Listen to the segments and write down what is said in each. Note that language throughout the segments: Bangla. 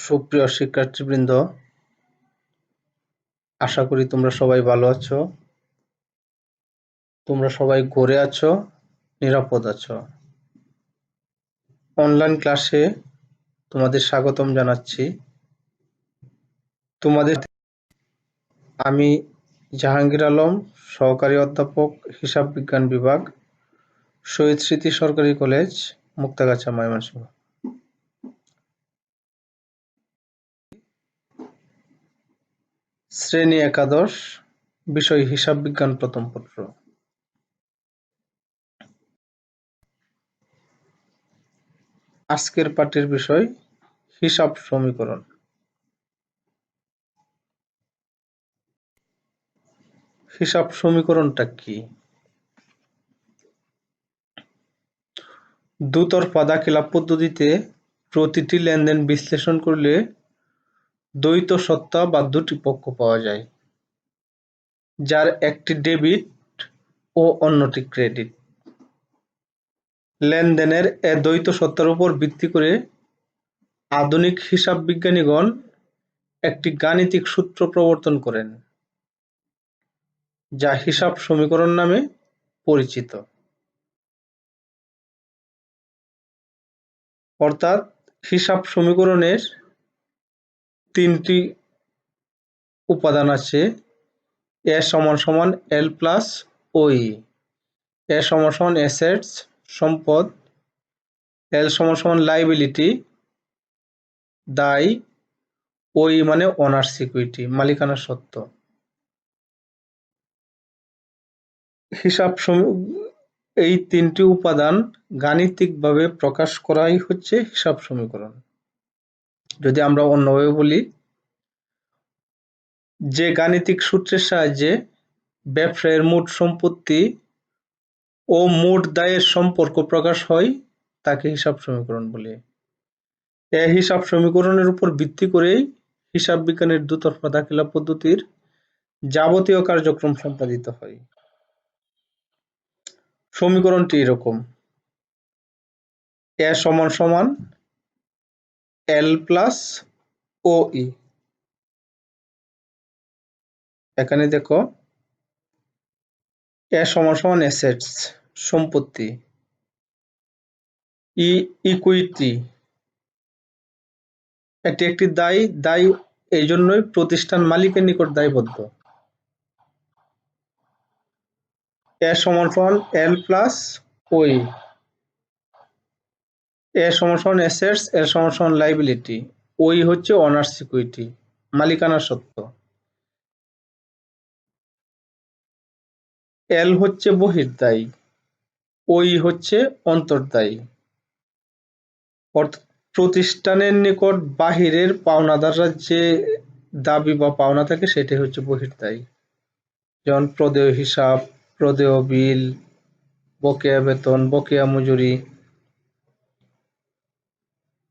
সুপ্রিয় শিক্ষার্থীবৃন্দ, আশা করি তোমরা সবাই ভালো আছো। তোমরা সবাই ঘরে আছো, নিরাপদ আছো। অনলাইন ক্লাসে তোমাদের স্বাগতম জানাচ্ছি। আমি জাহাঙ্গীর আলম, সহকারী অধ্যাপক, হিসাব বিজ্ঞান বিভাগ, শহীদ স্মৃতি সরকারি কলেজ, মুক্তাগাছা, ময়মনসিংহ। শ্রেণী একাদশ, বিষয় হিসাব বিজ্ঞান, প্রথম পত্র। আজকের পাঠের বিষয় হিসাব সমীকরণ। হিসাব সমীকরণটা কি? দুতরফা দাখিলা পদ্ধতিতে প্রতিটি লেনদেন বিশ্লেষণ করলে দ্বৈত সত্তা বা দুটি পক্ষ পাওয়া যায়, যার একটি ডেবিট ও অন্যটি ক্রেডিট। লেনদেনের এ দ্বৈত সত্তার উপর ভিত্তি করে আধুনিক হিসাব বিজ্ঞানীগণ একটি গাণিতিক সূত্র প্রবর্তন করেন, যা হিসাব সমীকরণ নামে পরিচিত। অর্থাৎ হিসাব সমীকরণের তিনটি উপাদান আছে: এ সমান সমান এল প্লাস ওই, এ সমান সমান অ্যাসেটস সম্পদ, এল সমান সমান লাইবিলিটি দায়, ওই মানে ওনার্স ইকুইটি মালিকানা সত্ত্ব। এই তিনটি উপাদান গাণিতিকভাবে প্রকাশ করাই হচ্ছে হিসাব সমীকরণ। যদি আমরা অন্যভাবে বলি, যে গাণিতিক সূত্রের সাহায্যে ব্যবসায়ের মোট সম্পত্তি ও মোট দায়ের সম্পর্ক প্রকাশ হয় তাকে হিসাব সমীকরণ বলে। এই হিসাব সমীকরণের উপর ভিত্তি করেই হিসাব বিজ্ঞানের দুতরফা দাখিলা পদ্ধতির যাবতীয় কার্যক্রম সম্পাদিত হয়। সমীকরণটি এরকম: এ সমান সমান এল প্লাস ও ই। এখানে দেখো, এ সমান সমান অ্যাসেটস সম্পত্তি, ই ইকুইটি এটি একটি দায় এই জন্যই প্রতিষ্ঠান মালিকের নিকট দায়বদ্ধ। এ সমান সমান এল প্লাস ওই, এ সমান সমান অ্যাসেটস, এল সমান সমান লাইবিলিটি, ওই হচ্ছে অনার্স ইকুইটি মালিকানা সত্ত্ব, এল হচ্ছে বহির্দায়ী, ওই হচ্ছে অন্তর্দায়ী। অর্থাৎ প্রতিষ্ঠানের নিকট বাহিরের পাওনাদাররা যে দাবি বা পাওনা থাকে সেটাই হচ্ছে বহির্দায়ী, যেমন প্রদেয় হিসাব, প্রদেয় বিল, বকেয়া বেতন, বকেয়া মজুরি।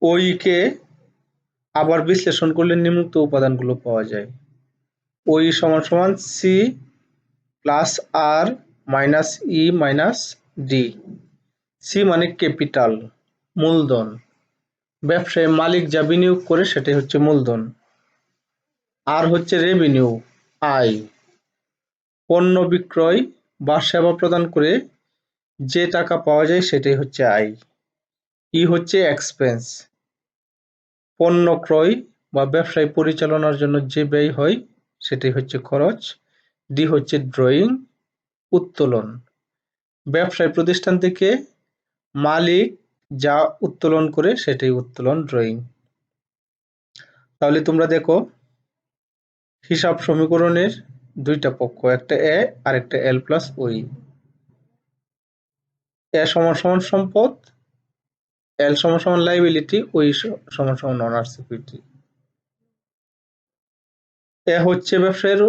ওইকে আবার বিশ্লেষণ করলে নিম্নোক্ত উপাদানগুলো পাওয়া যায়: ওই সমান সমান সি প্লাস আর minus E minus D. C মানে ক্যাপিটাল, মূলধন, ব্যবসায় মালিক যা বিনিয়োগ করে সেটাই হচ্ছে মূলধন। আর হচ্ছে রেভিনিউ, আয়, পণ্য বিক্রয় বা সেবা প্রদান করে যে টাকা পাওয়া যায় সেটাই হচ্ছে আয়। ই হচ্ছে এক্সপেন্স, পণ্য ক্রয় বা ব্যবসায় পরিচালনার জন্য যে ব্যয় হয় সেটাই হচ্ছে খরচ। ডি হচ্ছে ড্রয়িং, উত্তোলন, ব্যবসায় প্রতিষ্ঠান থেকে মালিক যা উত্তোলন করে সেটাই উত্তোলন, ড্রয়িং। তাহলে তোমরা দেখো, হিসাব সমীকরণের দুইটা পক্ষ, একটা এ আর একটা এল প্লাস ওই। এ সমান সমান সম্পদ, এল সমান সমান লাইবিলিটি, ওই সমান সমান অনার্স ইকুইটি। এ হচ্ছে ব্যবসায়ের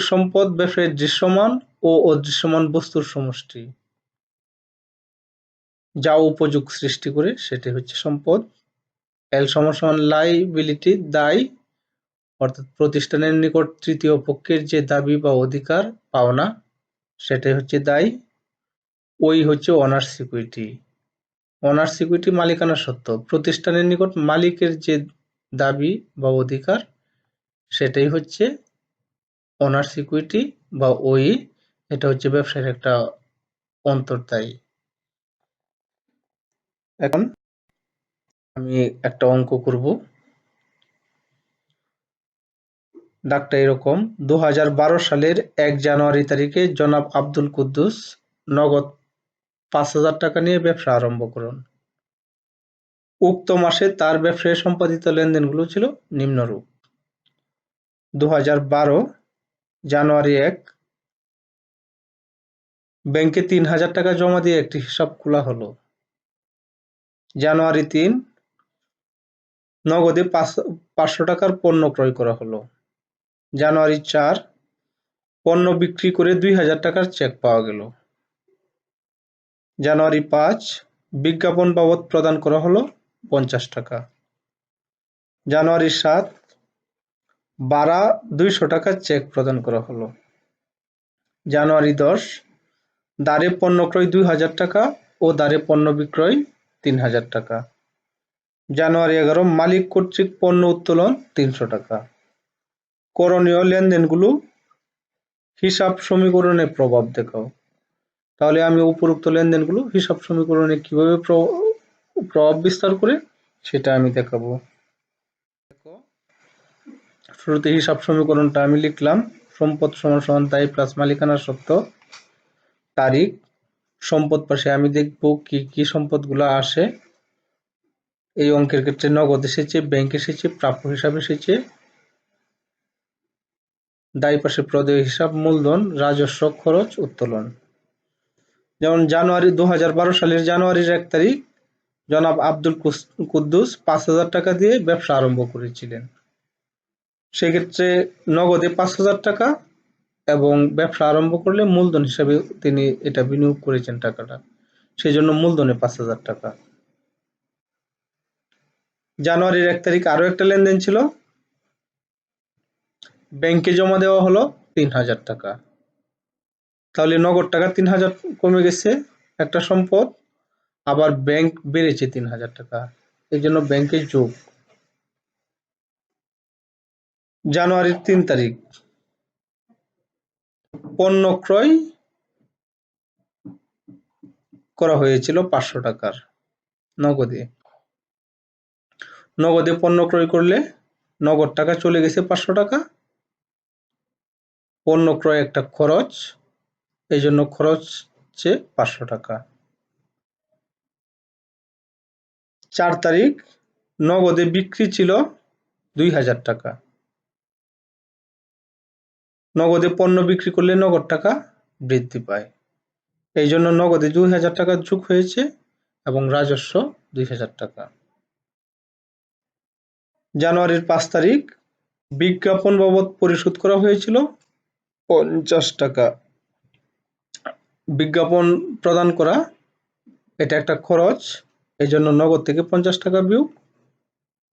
সম্পদ, ব্যবসায়ের দৃশ্যমান ও অদৃশ্যমান বস্তুর সমষ্টি যা উপযোগ সৃষ্টি করে সেটি হচ্ছে সম্পদ। এল সমান সমান লাইবিলিটি, দায়, অর্থাৎ প্রতিষ্ঠানের নিকট তৃতীয় পক্ষের যে দাবি বা অধিকার পাওনা সেটাই হচ্ছে দায়। ওই হচ্ছে অনার্স ইকুইটি। অনার্স ইকুইটি মালিকানা সত্ত্ব, প্রতিষ্ঠানের নিকট মালিকের যে দাবি বা অধিকার, সেটাই হচ্ছে ওনার্স ইকুইটি বা ওই, এটা হচ্ছে ব্যবসার একটা অন্তর্দায়ী। এখন আমি একটা অঙ্ক করব। দাগটা এরকম: 2012 সালের 1 জানুয়ারি তারিখে জনাব আব্দুল কুদ্দুস নগদ 5,000 টাকা নিয়ে ব্যবসা আরম্ভ করেন। উক্ত মাসে তার ব্যবসায় সম্পাদিত লেনদেনগুলো ছিল নিম্নরূপ: 2012 জানুয়ারি 1 ব্যাংকে 3,000 টাকা জমা দিয়ে একটি হিসাব খোলা হলো। জানুয়ারি 3 নগদে 500 টাকার পণ্য ক্রয় করা হলো। জানুয়ারি 4 পণ্য বিক্রি করে 2,000 টাকার চেক পাওয়া গেল। জানুয়ারি 5 বিজ্ঞাপন বাবদ প্রদান করা হলো 50 টাকা। জানুয়ারি 7 ভাড়া 200 টাকার চেক প্রদান করা হলো। জানুয়ারি 10 দাঁড়ে পণ্য ক্রয় 2,000 টাকা ও দাঁড়ে পণ্য বিক্রয় 3,000 টাকা। জানুয়ারি 11 মালিক কর্তৃক পণ্য উত্তোলন 300 টাকা। করণীয় লেনদেনগুলো হিসাব সমীকরণে প্রভাব দেখাও। তাহলে আমি উপরোক্ত লেনদেনগুলো হিসাব সমীকরণে কিভাবে প্রভাব বিস্তার করে সেটা আমি দেখাবো। শুরুতে হিসাব সমীকরণটা আমি লিখলাম: সম্পদ সমান সমান দায় প্লাস মালিকানা সত্ত্ব, তারিখ, সম্পদ পাশে আমি দেখব কি কি সম্পদগুলো আসে। এই অঙ্কের ক্ষেত্রে নগদ এসেছে, ব্যাংক এসেছে, প্রাপ্য হিসাব এসেছে, দায় পাশে প্রদেয় হিসাব, মূলধন, রাজস্ব, খরচ, উত্তোলন। যেমন 2012 সালের জানুয়ারির 1 তারিখ জনাব আব্দুল কুদ্দুস 5,000 টাকা দিয়ে ব্যবসা আরম্ভ করেছিলেন। সেক্ষেত্রে নগদে 5,000 টাকা এবং ব্যবসা আরম্ভ করলে মূলধন হিসাবে তিনি এটা বিনিয়োগ করেছেন টাকাটা, সেই জন্য মূলধনে 5,000 টাকা। জানুয়ারির 1 তারিখ আরো একটা লেনদেন ছিল, ব্যাংকে জমা দেওয়া হলো 3,000 টাকা। তাহলে নগদ টাকা 3,000 কমে গেছে একটা সম্পদ, আবার ব্যাংক বেড়েছে 3,000 টাকা, এই জন্য ব্যাংকে যোগ। জানুয়ারির 3 তারিখ পণ্য ক্রয় করা হয়েছিল 500 টাকার নগদে। নগদে পণ্য ক্রয় করলে নগদ টাকা চলে গেছে 500 টাকা, পণ্য ক্রয় একটা খরচ, এই জন্য খরচ হচ্ছে 500 টাকা। 4 তারিখ নগদে বিক্রি ছিল 2,000 টাকা। নগদে পণ্য বিক্রি করলে নগদ টাকা বৃদ্ধি পায়, এই জন্য নগদে 2,000 টাকা যোগ হয়েছে এবং রাজস্ব 2,000 টাকা। জানুয়ারির 5 তারিখ বিজ্ঞাপন বাবদ পরিশোধ করা হয়েছিল 50 টাকা। বিজ্ঞাপন প্রদান করা এটা একটা খরচ, এই জন্য নগদ থেকে 50 টাকা বিয়োগ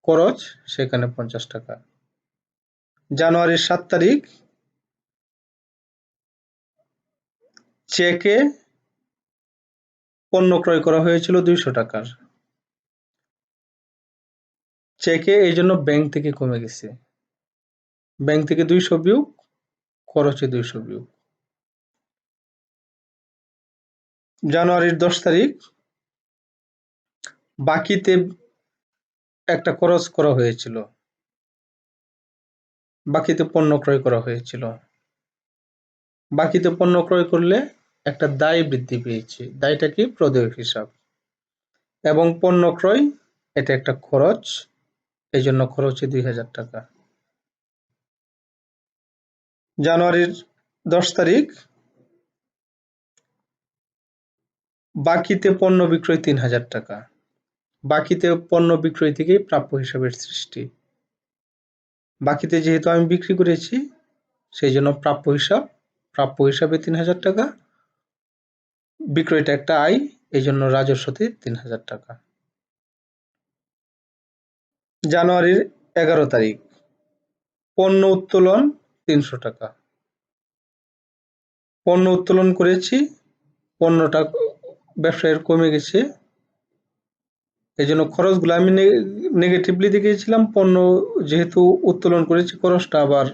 খরচ, সেখানে 50 টাকা। জানুয়ারির 7 তারিখ চেকে পণ্য ক্রয় করা হয়েছিল 200 টাকার। চেকে এই জন্য ব্যাংক থেকে কমে গেছে, ব্যাংক থেকে 200 বিয়োগ খরচে 200 বিয়োগ। জানুয়ারির 10 তারিখ বাকিতে একটা খরচ করা হয়েছিল, বাকিতে পণ্য ক্রয় করা হয়েছিল। বাকিতে পণ্য ক্রয় করলে একটা দায় বৃদ্ধি পেয়েছে, দায়টা কি? প্রদেয় হিসাব। এবং পণ্য ক্রয় এটা একটা খরচ, এই জন্য খরচে 2,000 টাকা। জানুয়ারির 10 তারিখ বাকিতে পণ্য বিক্রয় 3,000 টাকা। বাকিতে পণ্য বিক্রয় থেকেই প্রাপ্য হিসাবের সৃষ্টি। বাকিতে যেহেতু আমি বিক্রি করেছি সেই জন্য প্রাপ্য হিসাবে 3,000 টাকা, বিক্রয়টা একটা আয়, এই জন্য রাজস্বতে 3,000 টাকা। জানুয়ারির 11 তারিখ পণ্য উত্তোলন 300 টাকা। পণ্য উত্তোলন করেছি, পণ্যটা ব্যবসায়ের কমে গেছে, এই জন্য খরচগুলো আমি নেগেটিভলি দেখিয়েছিলাম। পণ্য যেহেতু উত্তোলন করেছি, খরচটা আবার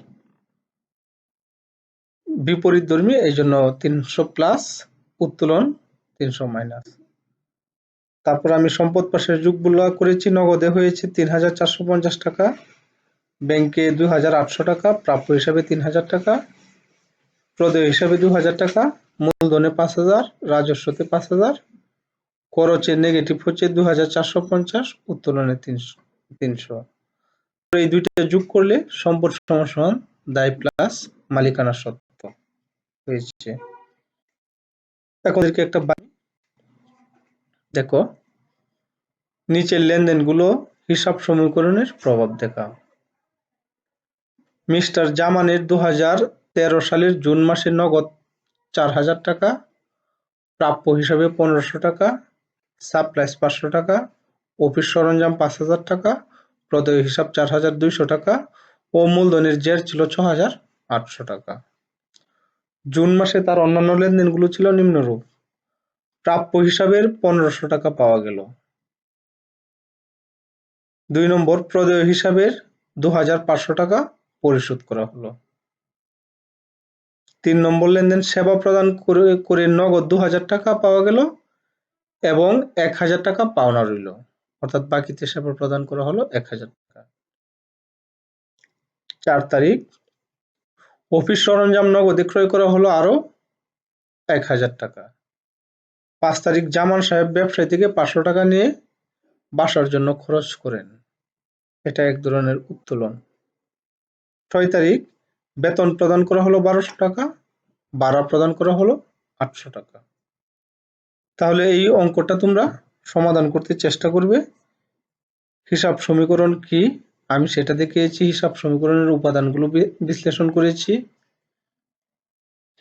বিপরীতধর্মী, এই জন্য 300 প্লাস, উত্তোলন 300 মাইনাস। তারপর আমি সম্পদ পাশের যুগগুলো করেছি। নগদে হয়েছে 3,450 টাকা, ব্যাংকে 2,800 টাকা, প্রাপ্য হিসাবে 3,000 টাকা, প্রদেয় হিসাবে 2,000 টাকা, মূলধনে 5,000, রাজস্বতে 5,000, খরচের নেগেটিভ হচ্ছে 2,450, উত্তোলনে 300। এই দুইটা যোগ করলে সম্পদ সমান দায় প্লাস মালিকানা সত্ত্ব হয়েছে। এখন একটা দেখো, নিচের লেনদেনগুলো হিসাব সমীকরণের প্রভাব দেখাও। মিস্টার জামানের 2013 সালের জুন মাসে নগদ 4,000 টাকা, প্রাপ্য হিসাবে 1,500 টাকা, সাপ্লাইস 500 টাকা, অফিস সরঞ্জাম 5,000 টাকা, প্রদেয় হিসাব 4,200 টাকা ও মূলধনের জের ছিল 6,800 টাকা। জুন মাসে তার অন্যান্য লেনদেনগুলো ছিল নিম্নরূপ। প্রাপ্য হিসাবের 1,500 টাকা পাওয়া গেল। 2 নম্বর, প্রদেয় হিসাবের 2,500 টাকা পরিশোধ করা হলো। 3 নম্বর লেনদেন, সেবা প্রদান করে নগদ 2,000 টাকা পাওয়া গেল এবং 1,000 টাকা পাওনা রইল, অর্থাৎ বাকিতে সেবা প্রদান করা হলো 1,000 টাকা। 4 তারিখ, অফিস সরঞ্জাম নগদে ক্রয় করা হলো আরো 1,000 টাকা। 5 তারিখ, জামান সাহেব ব্যবসায়ী থেকে 500 টাকা নিয়ে বাসার জন্য খরচ করেন, এটা এক ধরনের উত্তোলন। 6 তারিখ, বেতন প্রদান করা হলো 1,200 টাকা, ভাড়া প্রদান করা হলো 800 টাকা। তাহলে এই অঙ্কটা তোমরা সমাধান করতে চেষ্টা করবে। হিসাব সমীকরণ কি আমি সেটা দেখিয়েছি, হিসাব সমীকরণের উপাদানগুলো বিশ্লেষণ করেছি,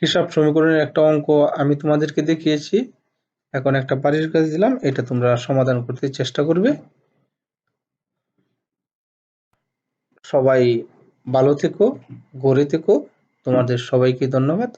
হিসাব সমীকরণের একটা অঙ্ক আমি তোমাদেরকে দেখিয়েছি। এখন একটা বাড়ির কাজ দিলাম, এটা তোমরা সমাধান করতে চেষ্টা করবে। সবাই ভালো থেকো, গড়ে থেকো। তোমাদের সবাইকে ধন্যবাদ।